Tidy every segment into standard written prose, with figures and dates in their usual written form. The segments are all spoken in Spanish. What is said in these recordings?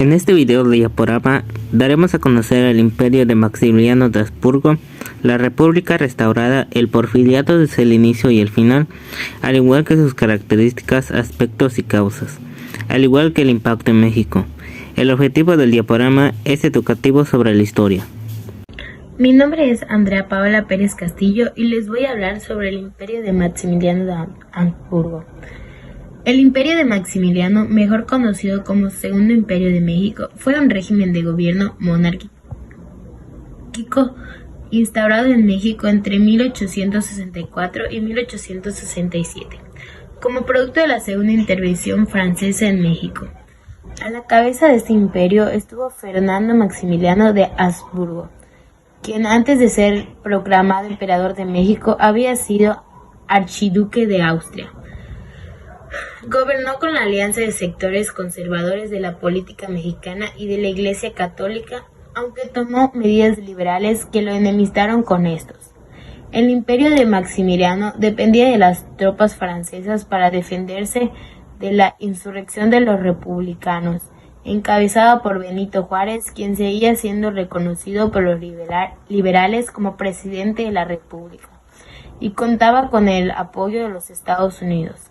En este video diaporama daremos a conocer el imperio de Maximiliano de Habsburgo, la República restaurada, el porfiriato desde el inicio y el final, al igual que sus características, aspectos y causas, al igual que el impacto en México. El objetivo del diaporama es educativo sobre la historia. Mi nombre es Andrea Paola Pérez Castillo y les voy a hablar sobre el imperio de Maximiliano de Habsburgo. El imperio de Maximiliano, mejor conocido como Segundo Imperio de México, fue un régimen de gobierno monárquico instaurado en México entre 1864 y 1867, como producto de la segunda intervención francesa en México. A la cabeza de este imperio estuvo Fernando Maximiliano de Habsburgo, quien antes de ser proclamado emperador de México había sido archiduque de Austria. Gobernó con la alianza de sectores conservadores de la política mexicana y de la Iglesia Católica, aunque tomó medidas liberales que lo enemistaron con estos. El imperio de Maximiliano dependía de las tropas francesas para defenderse de la insurrección de los republicanos, encabezada por Benito Juárez, quien seguía siendo reconocido por los liberales como presidente de la República, y contaba con el apoyo de los Estados Unidos.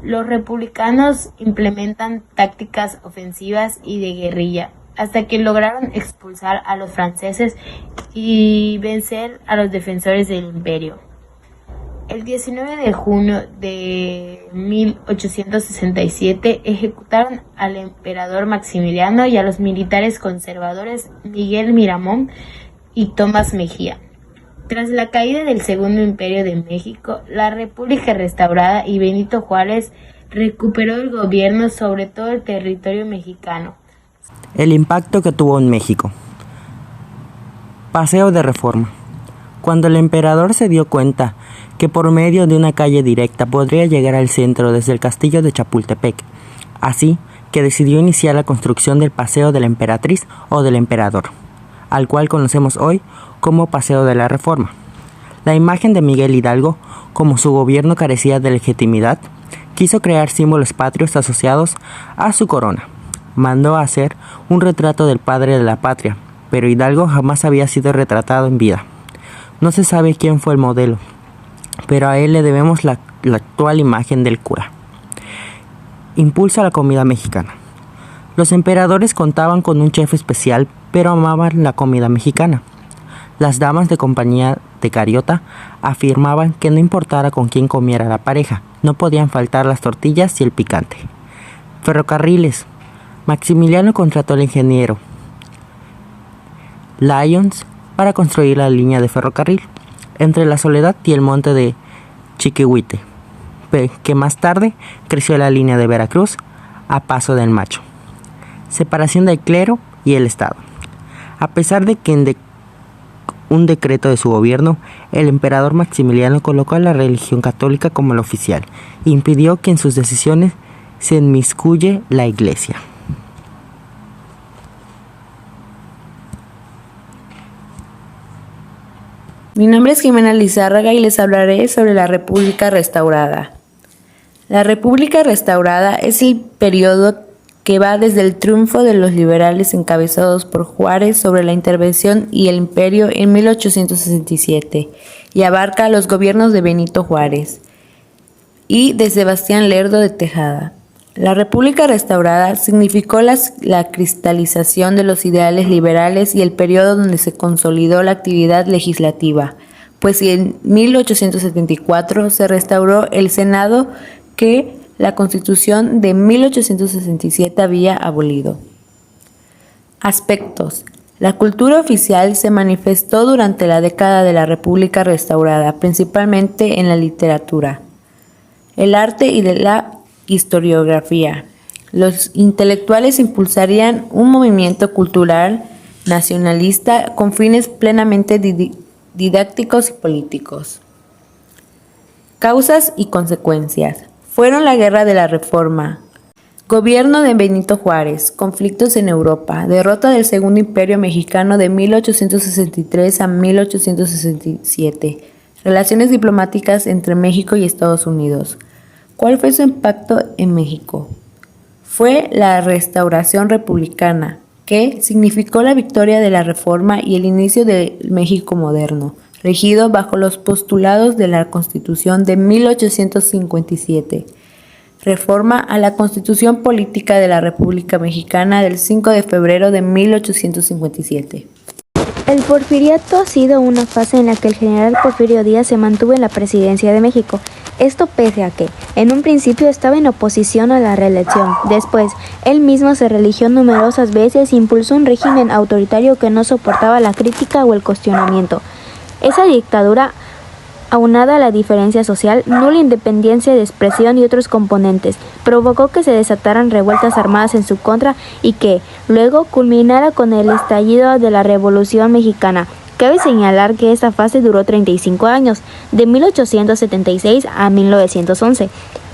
Los republicanos implementan tácticas ofensivas y de guerrilla, hasta que lograron expulsar a los franceses y vencer a los defensores del imperio. El 19 de junio de 1867 ejecutaron al emperador Maximiliano y a los militares conservadores Miguel Miramón y Tomás Mejía. Tras la caída del Segundo Imperio de México, la República restaurada y Benito Juárez recuperó el gobierno sobre todo el territorio mexicano. El impacto que tuvo en México. Paseo de Reforma. Cuando el emperador se dio cuenta que por medio de una calle directa podría llegar al centro desde el castillo de Chapultepec, así que decidió iniciar la construcción del Paseo de la Emperatriz o del Emperador, al cual conocemos hoy como Paseo de la Reforma. La imagen de Miguel Hidalgo, como su gobierno carecía de legitimidad, quiso crear símbolos patrios asociados a su corona. Mandó a hacer un retrato del padre de la patria, pero Hidalgo jamás había sido retratado en vida. No se sabe quién fue el modelo, pero a él le debemos la actual imagen del cura. Impulso a la comida mexicana. Los emperadores contaban con un chef especial, pero amaban la comida mexicana. Las damas de compañía de Cariota afirmaban que no importara con quién comiera la pareja, no podían faltar las tortillas y el picante. Ferrocarriles. Maximiliano contrató al ingeniero Lyons para construir la línea de ferrocarril entre la Soledad y el monte de Chiquihuite, que más tarde creció la línea de Veracruz a Paso del Macho. Separación del clero y el Estado. A pesar de que en un decreto de su gobierno, el emperador Maximiliano colocó a la religión católica como la oficial e impidió que en sus decisiones se inmiscuye la Iglesia. Mi nombre es Jimena Lizárraga y les hablaré sobre la República Restaurada. La República Restaurada es el periodo que va desde el triunfo de los liberales encabezados por Juárez sobre la intervención y el imperio en 1867 y abarca los gobiernos de Benito Juárez y de Sebastián Lerdo de Tejada. La República Restaurada significó la cristalización de los ideales liberales y el periodo donde se consolidó la actividad legislativa, pues en 1874 se restauró el Senado que la Constitución de 1867 había abolido. Aspectos. La cultura oficial se manifestó durante la década de la República Restaurada, principalmente en la literatura, el arte y de la historiografía. Los intelectuales impulsarían un movimiento cultural nacionalista con fines plenamente didácticos y políticos. Causas y consecuencias. Fueron la Guerra de la Reforma, gobierno de Benito Juárez, conflictos en Europa, derrota del Segundo Imperio Mexicano de 1863 a 1867, relaciones diplomáticas entre México y Estados Unidos. ¿Cuál fue su impacto en México? fue la Restauración Republicana, que significó la victoria de la Reforma y el inicio del México moderno, regido bajo los postulados de la Constitución de 1857. Reforma a la Constitución Política de la República Mexicana del 5 de febrero de 1857. El porfiriato ha sido una fase en la que el general Porfirio Díaz se mantuvo en la presidencia de México. Esto pese a que, en un principio, estaba en oposición a la reelección. Después, él mismo se reeligió numerosas veces e impulsó un régimen autoritario que no soportaba la crítica o el cuestionamiento. Esa dictadura, aunada a la diferencia social, nula independencia de expresión y otros componentes, provocó que se desataran revueltas armadas en su contra y que, luego, culminara con el estallido de la Revolución Mexicana. Cabe señalar que esta fase duró 35 años, de 1876 a 1911.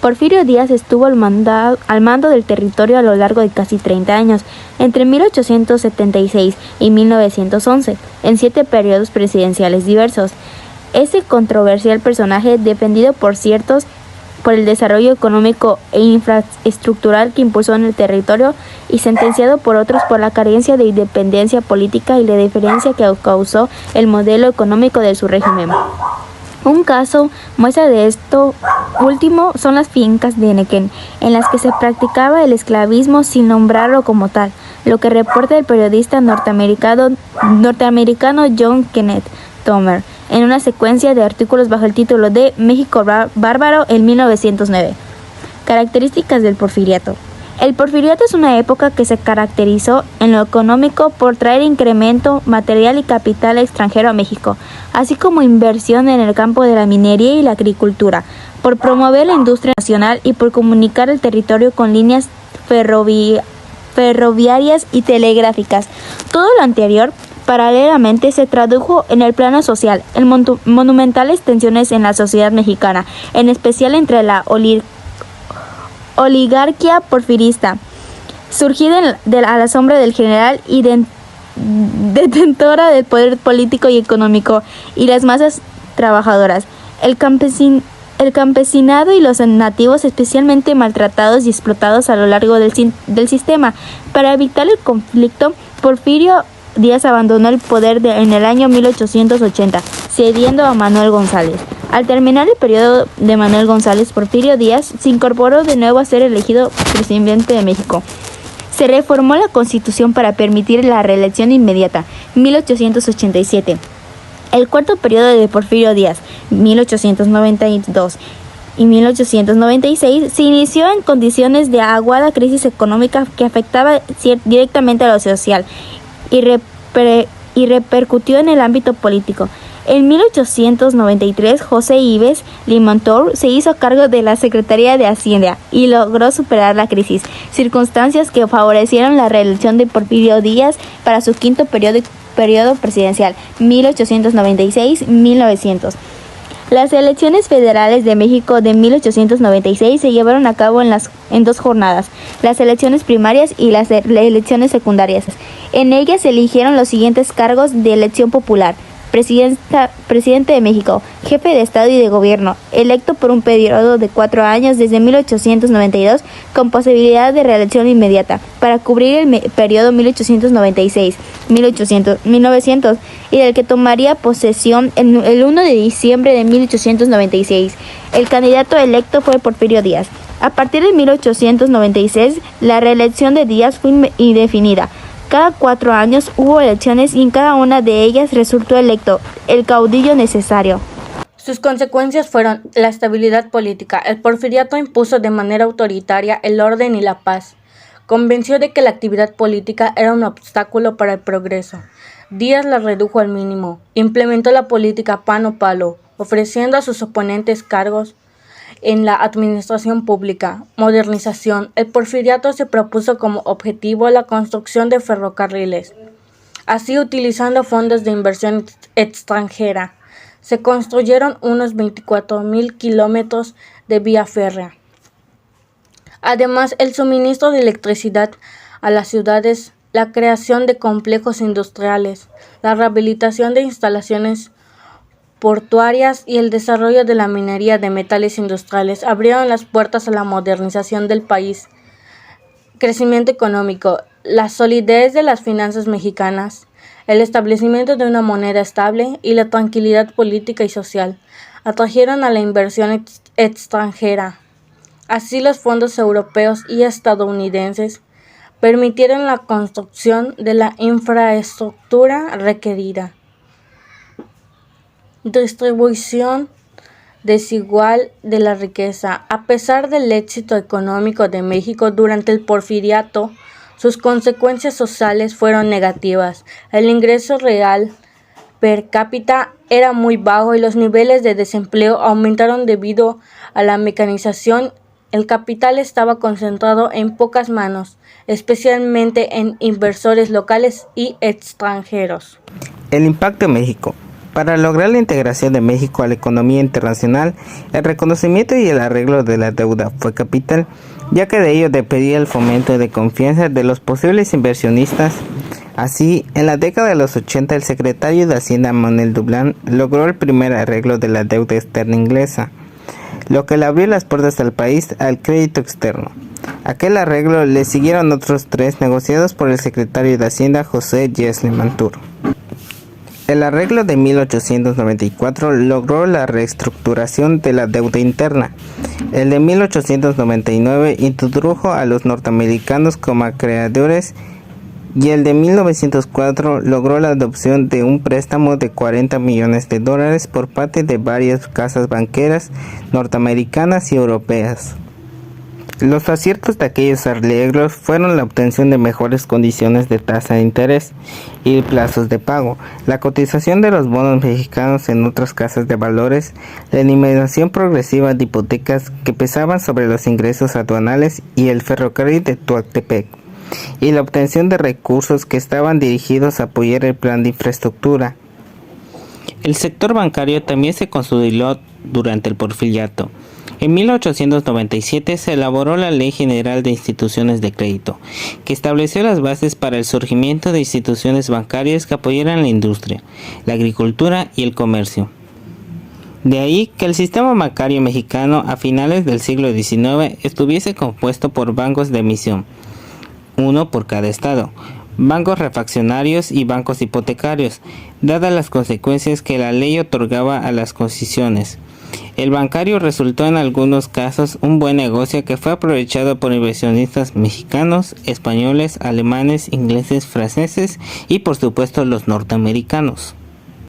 Porfirio Díaz estuvo al mando del territorio a lo largo de casi 30 años, entre 1876 y 1911, en 7 periodos presidenciales diversos. Ese controversial personaje, defendido por ciertos por el desarrollo económico e infraestructural que impulsó en el territorio y sentenciado por otros por la carencia de independencia política y la diferencia que causó el modelo económico de su régimen. Un caso muestra de esto último son las fincas de Nequén, en las que se practicaba el esclavismo sin nombrarlo como tal, lo que reporta el periodista norteamericano John Kenneth Tomer en una secuencia de artículos bajo el título de México Bárbaro en 1909. Características del porfiriato. El porfiriato es una época que se caracterizó en lo económico por traer incremento material y capital extranjero a México, así como inversión en el campo de la minería y la agricultura, por promover la industria nacional y por comunicar el territorio con líneas ferroviarias y telegráficas. Todo lo anterior paralelamente se tradujo en el plano social en monumentales tensiones en la sociedad mexicana, en especial entre la oligarquía porfirista, surgida a la sombra del general y detentora del poder político y económico, y las masas trabajadoras, el campesinado y los nativos especialmente maltratados y explotados a lo largo del sistema. Para evitar el conflicto, Porfirio Díaz abandonó el poder en el año 1880, cediendo a Manuel González. Al terminar el periodo de Manuel González, Porfirio Díaz se incorporó de nuevo a ser elegido presidente de México. Se reformó la Constitución para permitir la reelección inmediata, 1887. El cuarto periodo de Porfirio Díaz, 1892 y 1896, se inició en condiciones de aguda crisis económica que afectaba directamente a lo social y repercutió en el ámbito político. En 1893, José Ives Limantour se hizo cargo de la Secretaría de Hacienda y logró superar la crisis, circunstancias que favorecieron la reelección de Porfirio Díaz para su quinto periodo presidencial, 1896-1900. Las elecciones federales de México de 1896 se llevaron a cabo en 2 jornadas, las elecciones primarias y las elecciones secundarias. En ellas se eligieron los siguientes cargos de elección popular: Presidente de México, Jefe de Estado y de Gobierno, electo por un periodo de 4 años desde 1892, con posibilidad de reelección inmediata, para cubrir el periodo 1896-1900, y del que tomaría posesión el 1 de diciembre de 1896. El candidato electo fue Porfirio Díaz. A partir de 1896, la reelección de Díaz fue indefinida. Cada 4 años hubo elecciones y en cada una de ellas resultó electo el caudillo necesario. Sus consecuencias fueron la estabilidad política. El porfiriato impuso de manera autoritaria el orden y la paz. Convenció de que la actividad política era un obstáculo para el progreso. Díaz la redujo al mínimo. Implementó la política pano palo, ofreciendo a sus oponentes cargos en la administración pública. Modernización. El porfiriato se propuso como objetivo la construcción de ferrocarriles. Así, utilizando fondos de inversión extranjera, se construyeron unos 24,000 kilómetros de vía férrea. Además, el suministro de electricidad a las ciudades, la creación de complejos industriales, la rehabilitación de instalaciones portuarias y el desarrollo de la minería de metales industriales abrieron las puertas a la modernización del país. crecimiento económico, la solidez de las finanzas mexicanas, el establecimiento de una moneda estable y la tranquilidad política y social atrajeron a la inversión extranjera. Así, los fondos europeos y estadounidenses permitieron la construcción de la infraestructura requerida. Distribución desigual de la riqueza. A pesar del éxito económico de México durante el Porfiriato, sus consecuencias sociales fueron negativas. El ingreso real per cápita era muy bajo y los niveles de desempleo aumentaron debido a la mecanización. El capital estaba concentrado en pocas manos, especialmente en inversores locales y extranjeros. El impacto en México. Para lograr la integración de México a la economía internacional, el reconocimiento y el arreglo de la deuda fue capital, ya que de ello dependía el fomento de confianza de los posibles inversionistas. Así, en la década de los 80, el secretario de Hacienda Manuel Dublán logró el primer arreglo de la deuda externa inglesa, lo que le abrió las puertas al país al crédito externo. Aquel arreglo le siguieron otros 3 negociados por el secretario de Hacienda José Yesle Manturo. El arreglo de 1894 logró la reestructuración de la deuda interna. El de 1899 introdujo a los norteamericanos como acreedores y el de 1904 logró la adopción de un préstamo de $40 millones por parte de varias casas banqueras norteamericanas y europeas. Los aciertos de aquellos arreglos fueron la obtención de mejores condiciones de tasa de interés y plazos de pago, la cotización de los bonos mexicanos en otras casas de valores, la eliminación progresiva de hipotecas que pesaban sobre los ingresos aduanales y el ferrocarril de Tuxtepec, y la obtención de recursos que estaban dirigidos a apoyar el plan de infraestructura. El sector bancario también se consolidó durante el Porfiriato. En 1897 se elaboró la Ley General de Instituciones de Crédito, que estableció las bases para el surgimiento de instituciones bancarias que apoyaran la industria, la agricultura y el comercio. De ahí que el sistema bancario mexicano a finales del siglo XIX estuviese compuesto por bancos de emisión, uno por cada estado, bancos refaccionarios y bancos hipotecarios, dadas las consecuencias que la ley otorgaba a las concesiones. El bancario resultó en algunos casos un buen negocio que fue aprovechado por inversionistas mexicanos, españoles, alemanes, ingleses, franceses y por supuesto los norteamericanos.